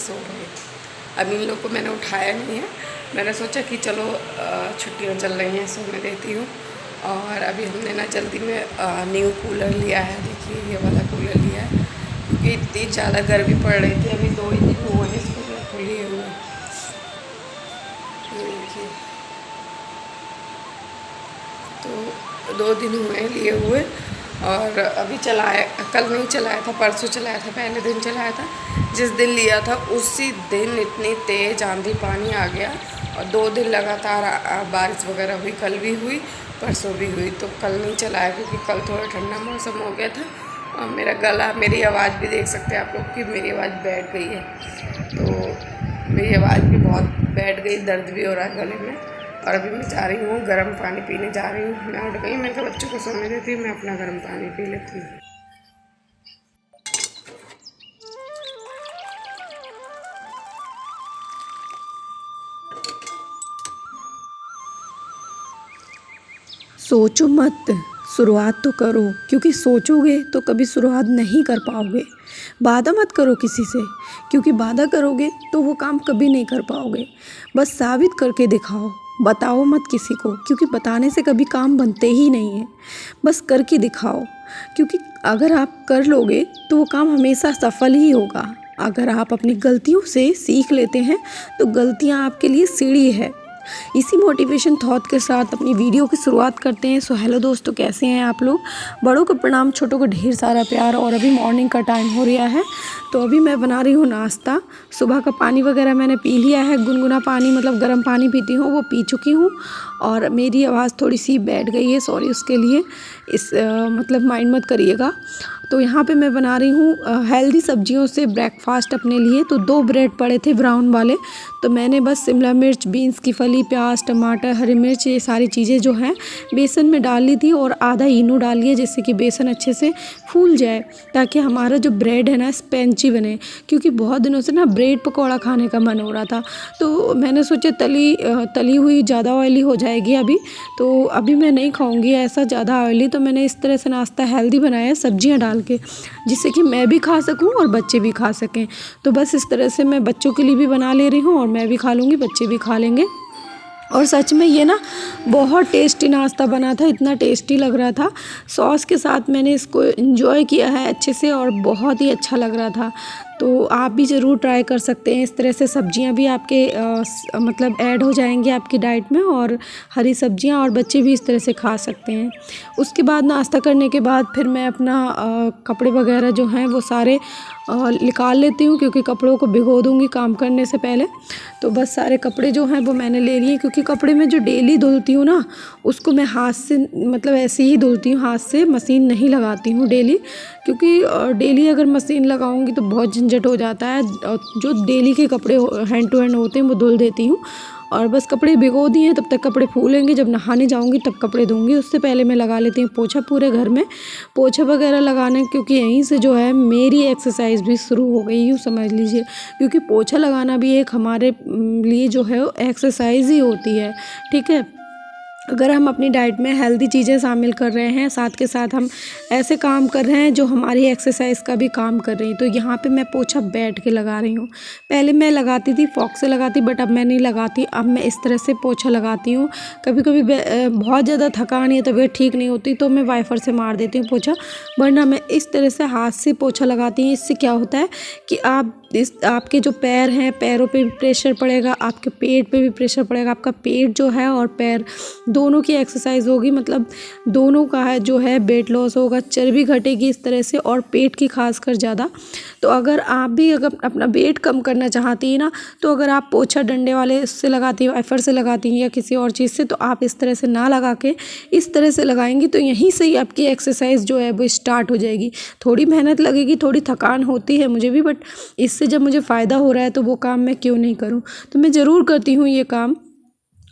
सो गए। अब इन लोग को मैंने उठाया नहीं है, मैंने सोचा कि चलो छुट्टियाँ चल रही हैं, सोने देती हूँ। और अभी हमने ना जल्दी में न्यू कूलर लिया है, देखिए ये वाला कूलर लिया है, क्योंकि इतनी ज़्यादा गर्मी पड़ रही थी। अभी 2 ही दिन हुए हैं इस कूलर को लिए हुए। देखिए, तो 2 दिन हुए हैं लिए हुए, और अभी चलाया, कल नहीं चलाया था, परसों चलाया था, पहले दिन चलाया था। जिस दिन लिया था उसी दिन इतनी तेज़ आंधी पानी आ गया, और 2 दिन लगातार बारिश वगैरह हुई, कल भी हुई, परसों भी हुई। तो कल नहीं चलाया क्योंकि कल थोड़ा ठंडा मौसम हो गया था। और मेरा गला, मेरी आवाज़ भी देख सकते हैं आप लोग कि मेरी आवाज़ बैठ गई है, तो मेरी आवाज़ भी बहुत बैठ गई, दर्द भी हो रहा है गले में। और अभी मैं जा रही हूँ गर्म पानी पीने जा रही हूँ। मैं उठ गई, मैं तो बच्चों को सोने देती हूँ, मैं अपना गर्म पानी पी लेती हूँ। सोचो मत, शुरुआत तो करो, क्योंकि सोचोगे तो कभी शुरुआत नहीं कर पाओगे। वादा मत करो किसी से, क्योंकि वादा करोगे तो वो काम कभी नहीं कर पाओगे। बस साबित करके दिखाओ, बताओ मत किसी को, क्योंकि बताने से कभी काम बनते ही नहीं हैं। बस करके दिखाओ, क्योंकि अगर आप कर लोगे तो वो काम हमेशा सफल ही होगा। अगर आप अपनी गलतियों से सीख लेते हैं तो गलतियाँ आपके लिए सीढ़ी है। इसी मोटिवेशन थॉट के साथ अपनी वीडियो की शुरुआत करते हैं। सो हेलो दोस्तों, कैसे हैं आप लोग। बड़ों को प्रणाम, छोटों को ढेर सारा प्यार। और अभी मॉर्निंग का टाइम हो रहा है, तो अभी मैं बना रही हूँ नाश्ता। सुबह का पानी वगैरह मैंने पी लिया है, गुनगुना पानी, मतलब गर्म पानी पीती हूँ, वो पी चुकी हूँ। और मेरी आवाज़ थोड़ी सी बैठ गई है, सॉरी उसके लिए, मतलब माइंड मत करिएगा। तो यहाँ पे मैं बना रही हूँ हेल्दी सब्जियों से ब्रेकफास्ट अपने लिए। तो 2 ब्रेड पड़े थे ब्राउन वाले, तो मैंने बस शिमला मिर्च, बीन्स की फली, प्याज, टमाटर, हरी मिर्च, ये सारी चीज़ें जो हैं बेसन में डाल ली थी, और आधा इनो डाल लिया, जिससे कि बेसन अच्छे से फूल जाए, ताकि हमारा जो ब्रेड है ना स्पंजी बने। क्योंकि बहुत दिनों से ना ब्रेड पकौड़ा खाने का मन हो रहा था, तो मैंने सोचा तली हुई ज़्यादा ऑयली हो जाएगी अभी, तो अभी मैं नहीं खाऊंगी ऐसा ज़्यादा ऑयली। तो मैंने इस तरह से नाश्ता हेल्दी बनाया सब्जियां डाल के, जिससे कि मैं भी खा सकूं और बच्चे भी खा सकें। तो बस इस तरह से मैं बच्चों के लिए भी बना ले रही हूँ, और मैं भी खा लूँगी, बच्चे भी खा लेंगे। और सच में ये ना बहुत टेस्टी नाश्ता बना था, इतना टेस्टी लग रहा था। सॉस के साथ मैंने इसको एंजॉय किया है अच्छे से, और बहुत ही अच्छा लग रहा था। तो आप भी ज़रूर ट्राई कर सकते हैं। इस तरह से सब्जियां भी आपके मतलब ऐड हो जाएंगी आपकी डाइट में, और हरी सब्जियां, और बच्चे भी इस तरह से खा सकते हैं। उसके बाद नाश्ता करने के बाद फिर मैं अपना कपड़े वगैरह जो हैं वो सारे निकाल लेती हूँ, क्योंकि कपड़ों को भिगो दूँगी काम करने से पहले। तो बस सारे कपड़े जो हैं वो मैंने ले लिए, क्योंकि कपड़े में जो डेली धुलती हूँ ना, उसको मैं हाथ से, मतलब ऐसे ही धुलती हूँ हाथ से, मशीन नहीं लगाती हूँ डेली। क्योंकि डेली अगर मशीन लगाऊंगी तो बहुत झंझट हो जाता है। और जो डेली के कपड़े हैंड टू हैंड होते हैं वो धुल देती हूँ, और बस कपड़े भिगो दिए हैं, तब तक कपड़े फूलेंगे, जब नहाने जाऊंगी तब कपड़े धोंगी। उससे पहले मैं लगा लेती हूँ पोछा पूरे घर में, पोछा वगैरह लगाने, क्योंकि यहीं से जो है मेरी एक्सरसाइज भी शुरू हो गई, यूँ समझ लीजिए। क्योंकि पोछा लगाना भी एक हमारे लिए जो है एक्सरसाइज ही होती है, ठीक है। अगर हम अपनी डाइट में हेल्दी चीज़ें शामिल कर रहे हैं, साथ के साथ हम ऐसे काम कर रहे हैं जो हमारी एक्सरसाइज का भी काम कर रही हैं। तो यहाँ पे मैं पोछा बैठ के लगा रही हूँ। पहले मैं लगाती थी फॉक से लगाती, बट अब मैं नहीं लगाती, अब मैं इस तरह से पोछा लगाती हूँ। कभी कभी बहुत ज़्यादा थकान या तबीयत ठीक नहीं होती तो मैं वाइपर से मार देती हूँ पोछा, वरना मैं इस तरह से हाथ से पोछा लगाती हूँ। इससे क्या होता है कि आपके जो पैर हैं, पैरों पे भी प्रेशर पड़ेगा, आपके पेट पे भी प्रेशर पड़ेगा। आपका पेट जो है और पैर दोनों की एक्सरसाइज होगी, मतलब दोनों का है जो है वेट लॉस होगा, चर्बी घटेगी इस तरह से, और पेट की खासकर ज़्यादा। तो अगर आप भी अगर अपना वेट कम करना चाहती हैं ना, तो अगर आप पोछा डंडे वाले से लगाती हैं, वाइपर से लगाती हैं, या किसी और चीज़ से, तो आप इस तरह से ना लगा के इस तरह से लगाएंगी, तो यहीं से ही आपकी एक्सरसाइज जो है वो स्टार्ट हो जाएगी। थोड़ी मेहनत लगेगी, थोड़ी थकान होती है मुझे भी, बट इससे जब मुझे फ़ायदा हो रहा है तो वो काम मैं क्यों नहीं करूँ। तो मैं ज़रूर करती हूँ ये काम।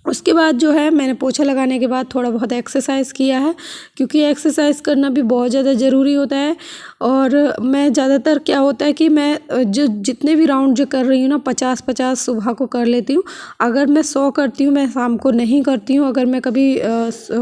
उसके बाद जो है मैंने पोछा लगाने के बाद थोड़ा बहुत एक्सरसाइज़ किया है, क्योंकि एक्सरसाइज़ करना भी बहुत ज़्यादा ज़रूरी होता है। और मैं ज़्यादातर क्या होता है कि मैं जो जितने भी राउंड जो कर रही हूँ ना 50-50 सुबह को कर लेती हूँ। अगर मैं 100 करती हूँ मैं शाम को नहीं करती हूँ। अगर मैं कभी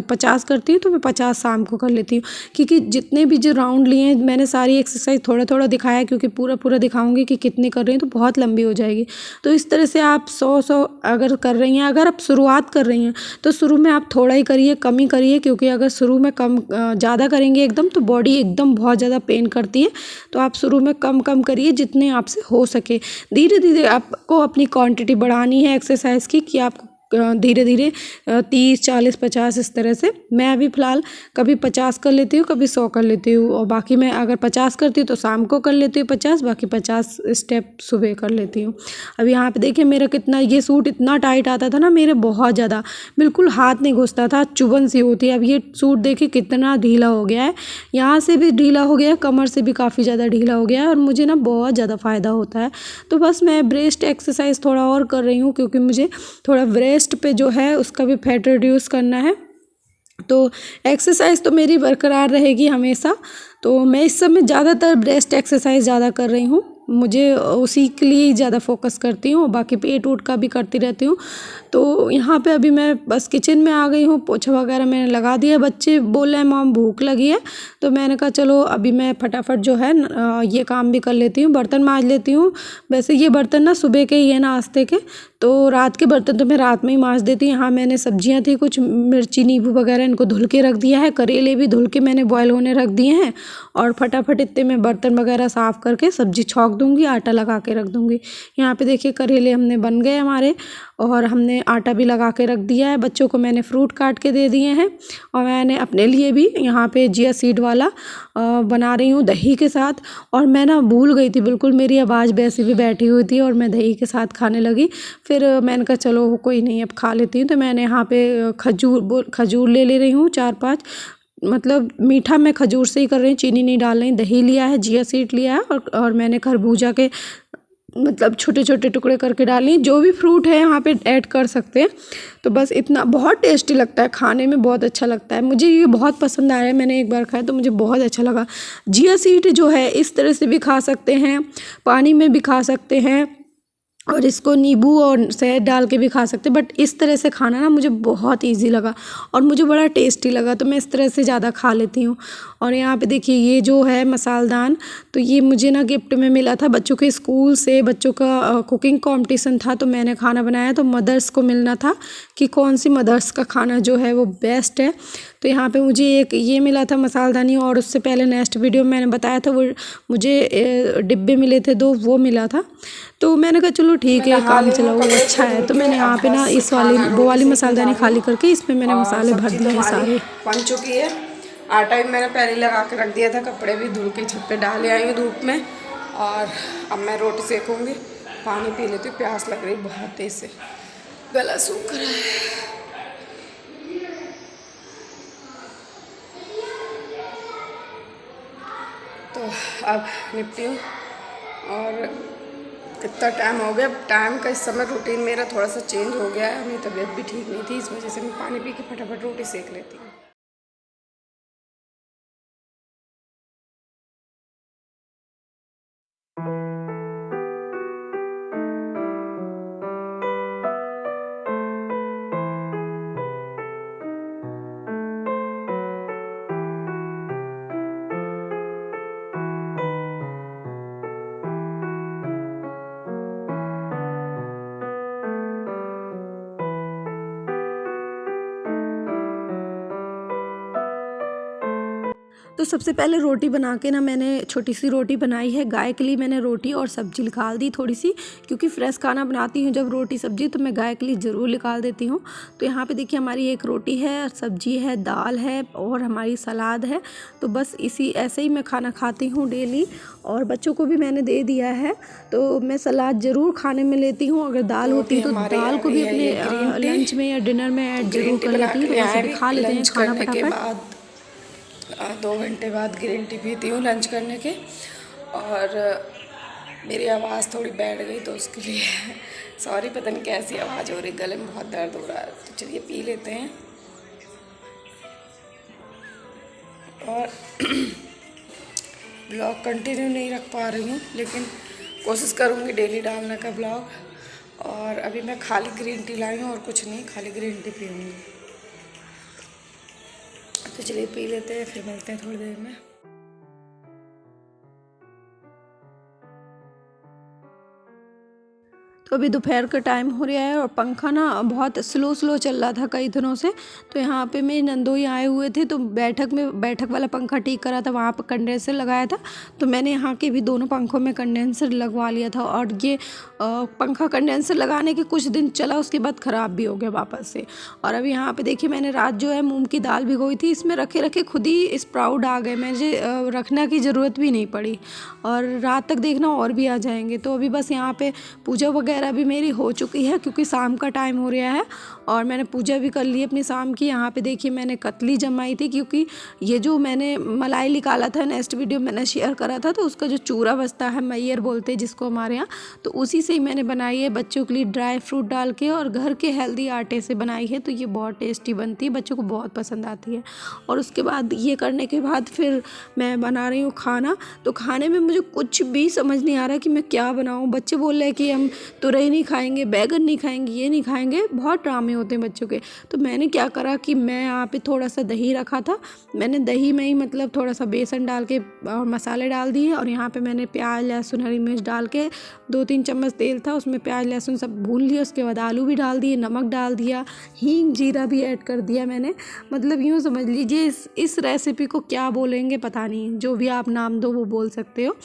50 करती हूँ तो मैं 50 शाम को कर लेती हूँ, क्योंकि जितने भी जो राउंड लिए हैं मैंने सारी एक्सरसाइज थोड़ा थोड़ा दिखाया है, क्योंकि पूरा पूरा दिखाऊंगी कि कितनी कर रही हूँ तो बहुत लंबी हो जाएगी। तो इस तरह से आप 100 अगर कर रही हैं, अगर आप शुरुआत कर रही हैं तो शुरू में आप थोड़ा ही करिए, कम ही करिए, क्योंकि अगर शुरू में कम ज़्यादा करेंगे एकदम तो बॉडी एकदम बहुत ज़्यादा पेन करती है। तो आप शुरू में कम कम करिए जितने आपसे हो सके। धीरे धीरे आपको अपनी क्वांटिटी बढ़ानी है एक्सरसाइज की, कि आपको धीरे धीरे 30 40 50 इस तरह से। मैं अभी फ़िलहाल कभी 50 कर लेती हूँ, कभी 100 कर लेती हूँ। और बाकी मैं अगर 50 करती हूँ तो शाम को कर लेती हूँ 50, बाकी 50 स्टेप सुबह कर लेती हूँ। अब यहाँ पे देखिए मेरा कितना, ये सूट इतना टाइट आता था ना मेरे, बहुत ज़्यादा, बिल्कुल हाथ नहीं घुसता था, चुभन सी होती है। अब ये सूट देखिए कितना ढीला हो गया है, यहाँ से भी ढीला हो गया है, कमर से भी काफ़ी ज़्यादा ढीला हो गया है, और मुझे ना बहुत ज़्यादा फ़ायदा होता है। तो बस मैं ब्रेस्ट एक्सरसाइज थोड़ा और कर रही हूँ, क्योंकि मुझे थोड़ा ब्रेस्ट पे जो है उसका भी फैट रिड्यूस करना है। तो एक्सरसाइज तो मेरी बरकरार रहेगी हमेशा। तो मैं इस समय ज़्यादातर ब्रेस्ट एक्सरसाइज ज़्यादा कर रही हूँ, मुझे उसी के लिए ही ज़्यादा फोकस करती हूँ। बाकी पेट वूट का भी करती रहती हूँ। तो यहाँ पे अभी मैं बस किचन में आ गई हूँ, पोछा वगैरह मैंने लगा दिया। बच्चे बोल रहे हैं मॉम भूख लगी है, तो मैंने कहा चलो अभी मैं फटाफट जो है ये काम भी कर लेती हूँ, बर्तन मांज लेती हूँ। वैसे ये बर्तन ना सुबह के ही है नाश्ते के, तो रात के बर्तन तो मैं रात में ही मांज देती हूँ। यहाँ मैंने सब्जियाँ थी कुछ, मिर्ची नींबू वगैरह इनको धुल के रख दिया है, करेले भी धुल के मैंने बॉयल होने रख दिए हैं। और फटाफट इतने में बर्तन वगैरह साफ़ करके सब्जी छौंक दूँगी, आटा लगा के रख दूँगी। यहाँ पे देखिए करेले हमने बन गए हमारे, और हमने आटा भी लगा के रख दिया है। बच्चों को मैंने फ्रूट काट के दे दिए हैं, और मैंने अपने लिए भी यहाँ पे जिया सीड वाला बना रही हूँ दही के साथ। और मैं ना भूल गई थी बिल्कुल, मेरी आवाज़ वैसे भी बैठी हुई थी और मैं दही के साथ खाने लगी। फिर मैंने कहा चलो कोई नहीं अब खा लेती हूँ। तो मैंने यहाँ पे खजूर ले रही हूँ 4-5, मतलब मीठा मैं खजूर से ही कर रही हूँ, चीनी नहीं डाल रही। दही लिया है, जिया सीड लिया है, और मैंने खरबूजा के मतलब छोटे छोटे टुकड़े करके डाली। जो भी फ्रूट है यहाँ पे ऐड कर सकते हैं। तो बस इतना, बहुत टेस्टी लगता है खाने में, बहुत अच्छा लगता है। मुझे ये बहुत पसंद आया, मैंने एक बार खाया तो मुझे बहुत अच्छा लगा। जिया सीड जो है इस तरह से भी खा सकते हैं, पानी में भी खा सकते हैं, और इसको नींबू और शहद डाल के भी खा सकते हैं। बट इस तरह से खाना ना मुझे बहुत इजी लगा और मुझे बड़ा टेस्टी लगा, तो मैं इस तरह से ज़्यादा खा लेती हूँ। और यहाँ पे देखिए ये जो है मसालदान, तो ये मुझे ना गिफ्ट में मिला था बच्चों के स्कूल से। बच्चों का कुकिंग कंपटीशन था, तो मैंने खाना बनाया, तो मदर्स को मिलना था कि कौन सी मदर्स का खाना जो है वो बेस्ट है। तो यहाँ पे मुझे एक ये मिला था मसालदानी, और उससे पहले नेक्स्ट वीडियो में मैंने बताया था वो मुझे डिब्बे मिले थे 2, वो मिला था। तो मैंने कहा चलो ठीक है, काम चलाओ, अच्छा है। तो मैंने यहाँ पे ना इस वाली वो वाली मसालदानी खाली करके इसमें मैंने मसाले भर दिए हैं सारे। बन चुकी है, आटा भी मैंने पहले लगा के रख दिया था, कपड़े भी धुल के छत पे डाले आई हूँ धूप में। और अब मैं रोटी सेकूँगी, पानी पी लेती हूँ, प्यास लग रही बहुत तेज़ से, गला सूख रहा है। तो अब निपटी हूँ, और कितना टाइम हो गया, टाइम का इस समय रूटीन मेरा थोड़ा सा चेंज हो गया है। मेरी तबीयत भी ठीक नहीं थी, इस वजह से मैं पानी पी के फटाफट रोटी सेक लेती हूँ। तो सबसे पहले रोटी बना के ना मैंने छोटी सी रोटी बनाई है। गाय के लिए मैंने रोटी और सब्जी निकाल दी थोड़ी सी, क्योंकि फ्रेश खाना बनाती हूँ जब रोटी सब्जी तो मैं गाय के लिए ज़रूर निकाल देती हूँ। तो यहाँ पे देखिए हमारी एक रोटी है, सब्जी है, दाल है और हमारी सलाद है। तो बस इसी ऐसे ही मैं खाना खाती हूँ डेली, और बच्चों को भी मैंने दे दिया है। तो मैं सलाद ज़रूर खाने में लेती हूँ, अगर दाल होती है तो दाल को भी अपने लंच में या डिनर में ऐड जरूर कर लेती हूँ। तो वैसे भी खा लेते हैं खाना फटाफट। 2 घंटे बाद ग्रीन टी पीती हूँ लंच करने के। और मेरी आवाज़ थोड़ी बैठ गई तो उसके लिए सॉरी, पता नहीं कैसी आवाज़ हो रही, गले में बहुत दर्द हो रहा है। तो चलिए पी लेते हैं। और ब्लॉग कंटिन्यू नहीं रख पा रही हूँ, लेकिन कोशिश करूँगी डेली डालने का ब्लॉग। और अभी मैं खाली ग्रीन टी लाई हूँ और कुछ नहीं, खाली ग्रीन टी पीऊँगी। तो चलिए पी लेते हैं, फिर मिलते हैं थोड़ी देर में। तो अभी दोपहर का टाइम हो रहा है और पंखा ना बहुत स्लो चल रहा था कई दिनों से। तो यहाँ पे मेरे नंदोई आए हुए थे, तो बैठक वाला पंखा ठीक करा था, वहाँ पर कंडेंसर लगाया था। तो मैंने यहाँ के भी दोनों पंखों में कंडेंसर लगवा लिया था। और ये पंखा कंडेंसर लगाने के कुछ दिन चला, उसके बाद ख़राब भी हो गया वापस से। और अभी यहाँ पे देखिए, मैंने रात जो है मूंग की दाल भिगोई थी, इसमें रखे रखे खुद ही स्प्राउट आ गए, मुझे रखने की ज़रूरत भी नहीं पड़ी। और रात तक देखना और भी आ जाएंगे। तो अभी बस यहाँ पे पूजा वगैरह भी मेरी हो चुकी है, क्योंकि शाम का टाइम हो रहा है और मैंने पूजा भी कर ली अपनी शाम की। यहाँ पे देखिए मैंने कतली जमाई थी, क्योंकि ये जो मैंने मलाई निकाला था, नेक्स्ट वीडियो मैंने शेयर करा था, तो उसका जो चूरा बचता है, मैयर बोलते हैं जिसको हमारे यहाँ, तो उसी से ही मैंने बनाई है बच्चों के लिए, ड्राई फ्रूट डाल के और घर के हेल्दी आटे से बनाई है। तो ये बहुत टेस्टी बनती है, बच्चों को बहुत पसंद आती है। और उसके बाद ये करने के बाद फिर मैं बना रही हूँ खाना। तो खाने में मुझे कुछ भी समझ नहीं आ रहा कि मैं क्या बनाऊँ। बच्चे बोल रहे हैं कि हम तुरई नहीं खाएंगे, बैगन नहीं खाएंगे, ये नहीं खाएंगे, बहुत ड्रामे होते हैं बच्चों के। तो मैंने क्या करा कि मैं यहाँ पे थोड़ा सा दही रखा था, मैंने दही में ही मतलब थोड़ा सा बेसन डाल के और मसाले डाल दिए। और यहाँ पे मैंने प्याज लहसुन हरी मिर्च डाल के 2-3 चम्मच तेल था, उसमें प्याज लहसुन सब भून लिया। उसके बाद आलू भी डाल दिए, नमक डाल दिया, हींग जीरा भी ऐड कर दिया मैंने। मतलब यूँ समझ लीजिए इस रेसिपी को क्या बोलेंगे पता नहीं, जो भी आप नाम दो वो बोल सकते हो।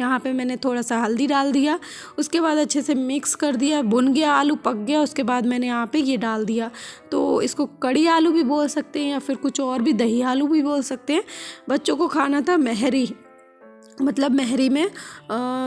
यहाँ पे मैंने थोड़ा सा हल्दी डाल दिया, उसके बाद अच्छे से मिक्स कर दिया, भुन गया, आलू पक गया। उसके बाद मैंने यहाँ पे ये डाल दिया। तो इसको कड़ी आलू भी बोल सकते हैं या फिर कुछ और भी, दही आलू भी बोल सकते हैं। बच्चों को खाना था महरी, मतलब महरी में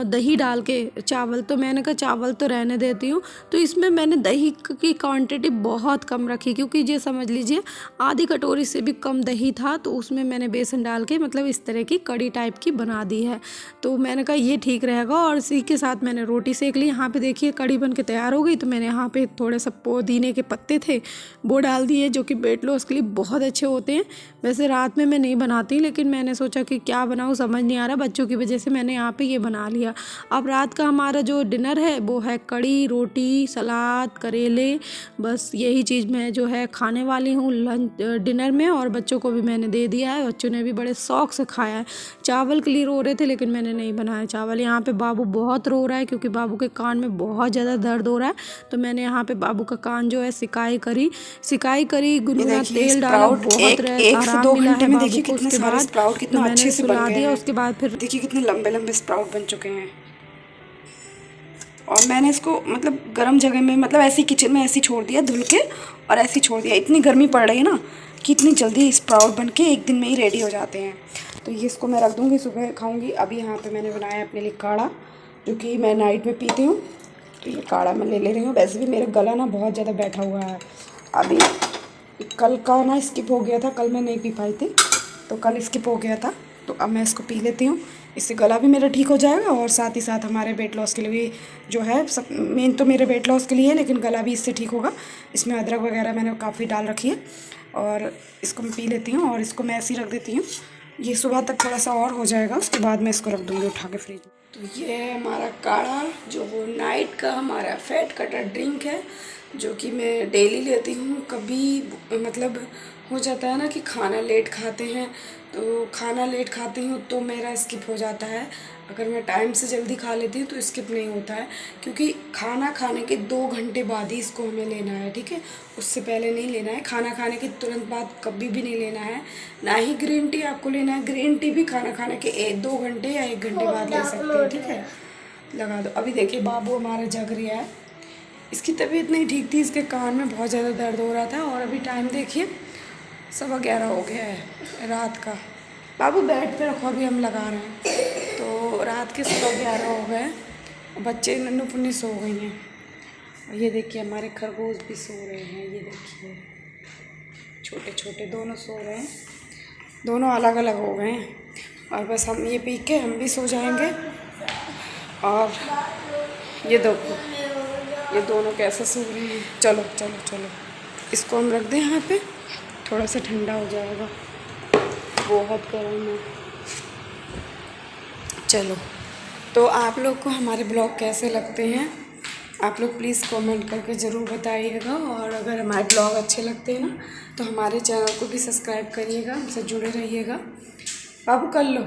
दही डाल के चावल। तो मैंने कहा चावल तो रहने देती हूँ। तो इसमें मैंने दही की क्वांटिटी बहुत कम रखी, क्योंकि ये समझ लीजिए आधी कटोरी से भी कम दही था। तो उसमें मैंने बेसन डाल के मतलब इस तरह की कड़ी टाइप की बना दी है। तो मैंने कहा ये ठीक रहेगा। और इसी के साथ मैंने रोटी सेक ली। यहाँ पे देखिए कड़ी बन के तैयार हो गई। तो मैंने यहाँ पे थोड़े सा पुदीने के पत्ते थे वो डाल दिए, जो कि वेट लॉस के लिए बहुत अच्छे होते हैं। वैसे रात में मैं नहीं बनाती, लेकिन मैंने सोचा कि क्या बनाऊँ समझ नहीं आ रहा, बच्चों की वजह से मैंने यहाँ पे ये बना लिया। अब रात का हमारा जो डिनर है वो है कड़ी, रोटी, सलाद, करेले, बस यही चीज़ मैं जो है खाने वाली हूँ लंच डिनर में। और बच्चों को भी मैंने दे दिया है, बच्चों ने भी बड़े शौक से खाया है। चावल के लिए रो रहे थे, लेकिन मैंने नहीं बनाया चावल। यहाँ पे बाबू बहुत रो रहा है, क्योंकि बाबू के कान में बहुत ज़्यादा दर्द हो रहा है। तो मैंने यहाँ पे बाबू का कान जो है सिकाई करी, गुनगुना तेल डाला, बहुत आराम मिला है बाबू को। उसके बाद तो मैंने सुला दिया। उसके बाद फिर देखिए कितने लंबे लंबे स्प्राउट बन चुके हैं। और मैंने इसको मतलब गर्म जगह में, मतलब ऐसी किचन में ऐसी छोड़ दिया धुल के, और ऐसी छोड़ दिया। इतनी गर्मी पड़ रही है ना कि इतनी जल्दी स्प्राउट बन के एक दिन में ही रेडी हो जाते हैं। तो ये इसको मैं रख दूँगी, सुबह खाऊँगी। अभी यहाँ पे मैंने बनाया अपने लिए काढ़ा, जो कि मैं नाइट में पीती हूँ। तो ये काढ़ा मैं ले रही हूँ। वैसे भी मेरा गला ना बहुत ज़्यादा बैठा हुआ है। अभी कल का ना स्किप हो गया था, कल मैं नहीं पी पाई थी, तो कल स्किप हो गया था। तो अब मैं इसको पी लेती हूँ, इससे गला भी मेरा ठीक हो जाएगा और साथ ही साथ हमारे वेट लॉस के लिए भी जो है, सब मेन तो मेरे वेट लॉस के लिए है, लेकिन गला भी इससे ठीक होगा। इसमें अदरक वगैरह मैंने काफ़ी डाल रखी है। और इसको मैं पी लेती हूँ और इसको मैं ऐसे ही रख देती हूँ। ये सुबह तक थोड़ा सा और हो जाएगा, उसके बाद मैं इसको रख दूँगी उठा के फ्रिज में। तो ये है हमारा काढ़ा, जो वो नाइट का हमारा फैट कटर ड्रिंक है, जो कि मैं डेली लेती हूँ। कभी मतलब हो जाता है ना कि खाना लेट खाते हैं, तो खाना लेट खाती हूँ तो मेरा स्किप हो जाता है। अगर मैं टाइम से जल्दी खा लेती हूँ तो स्किप नहीं होता है, क्योंकि खाना खाने के 2 घंटे बाद ही इसको हमें लेना है, ठीक है। उससे पहले नहीं लेना है। खाना खाने के तुरंत बाद कभी भी नहीं लेना है। ना ही ग्रीन टी आपको लेना है। ग्रीन टी भी खाना खाने के 2 घंटे या 1 घंटे बाद ले सकते हैं, ठीक है। लगा दो। अभी देखिए बाबू हमारा जग रहा है। इसकी तबीयत नहीं ठीक थी, इसके कान में बहुत ज़्यादा दर्द हो रहा था। और अभी टाइम देखिए 11:15 हो गया है रात का। बाबू बेड पे रखो, अभी हम लगा रहे हैं। तो रात के 11:15 हो गए। बच्चे नन्नू पुन्नी सो गई हैं। और ये देखिए हमारे खरगोश भी सो रहे हैं। ये देखिए छोटे छोटे दोनों सो रहे हैं, दोनों अलग अलग हो गए हैं। और बस हम ये पी के हम भी सो जाएंगे। और ये देखो ये दोनों कैसे सो रहे हैं। चलो चलो चलो, इसको हम रख दें यहाँ पे, थोड़ा सा ठंडा हो जाएगा, बहुत गर्म है। चलो, तो आप लोग को हमारे ब्लॉग कैसे लगते हैं, आप लोग प्लीज़ कमेंट करके ज़रूर बताइएगा। और अगर हमारे ब्लॉग अच्छे लगते हैं ना, तो हमारे चैनल को भी सब्सक्राइब करिएगा, हमसे जुड़े रहिएगा। बाबू कर लो।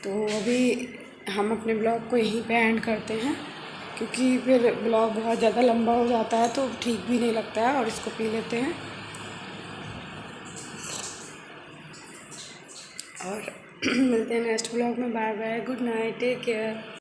तो अभी हम अपने ब्लॉग को यहीं पे एंड करते हैं, क्योंकि फिर ब्लॉग बहुत ज़्यादा लंबा हो जाता है तो ठीक भी नहीं लगता है। और इसको पी लेते हैं और मिलते हैं नेक्स्ट ब्लॉग में। Bye bye, good night, take care.